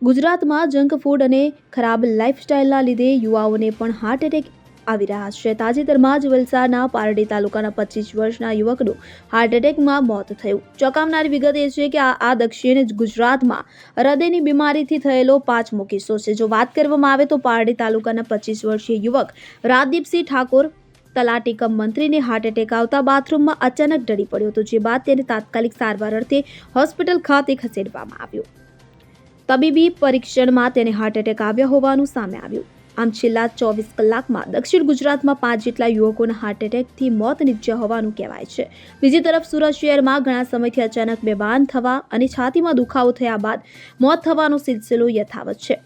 ગુજરાતમાં junk food અને ખરાબ લાઇફસ્ટાઇલના લીધે યુવાઓને પણ હાર્ટ એટેક આવી રહ્યા છે. તાજેતરમાં જ વલસાડના પારડી તાલુકાના 25 વર્ષના યુવકનું હાર્ટ એટેકમાં મોત થયું. ચોંકાવનારી વિગત એ છે કે આ દક્ષિણ ગુજરાતમાં હૃદયની બીમારીથી થયેલો 5મો કિસ્સો છે. જો વાત કરવામાં આવે તો પારડી તાલુકાના 25 વર્ષીય યુવક રાજદીપસિંહ ઠાકોર તલાટી કમ મંત્રીને હાર્ટ એટેક આવતા બાથરૂમમાં અચાનક ઢળી પડ્યો હતો, જે બાદ તેને તાત્કાલિક સારવાર અર્થે હોસ્પિટલ ખાતે ખસેડવામાં આવ્યો. તબીબી પરીક્ષણમાં તેને હાર્ટ એટેક આવ્યો હોવાનું સામે આવ્યું. આમ છેલ્લા 24 કલાકમાં દક્ષિણ ગુજરાતમાં 5 જેટલા યુવકોના હાર્ટ એટેકથી મોત નીપજ્યા હોવાનું કહેવાય છે. બીજી તરફ સુરત શહેરમાં ઘણા સમયથી અચાનક બેભાન થવા અને છાતીમાં દુખાવો થયા બાદ મોત થવાનો સિલસિલો યથાવત છે.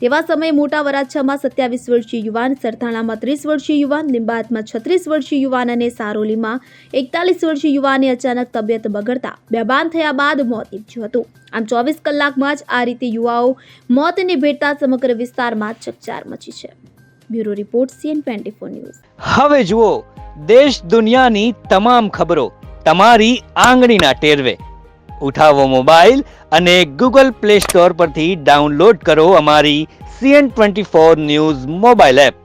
તેવા સમયે મોટા વરાછામાં 27 વર્ષીય યુવાન, સરથાણામાં 30 વર્ષીય યુવાન, લિંબાયતમાં 36 વર્ષીય યુવાન અને સારોલીમાં 41 વર્ષીય યુવાનની અચાનક તબિયત બગડતા બેભાન થયા બાદ મોત નીપજ્યું હતું. આમ 24 કલાકમાં જ આ રીતે યુવાઓ મોતને ભેટતા સમગ્ર વિસ્તારમાં ચકચાર મચી છે. Bureau report CN24 news. હવે જુઓ દેશ દુનિયાની તમામ ખબરો તમારી આંગળીના ટેરવે. ઉઠાવો મોબાઈલ અને Google Play Store પરથી ડાઉનલોડ કરો અમારી CN24 ન્યૂઝ મોબાઈલ એપ.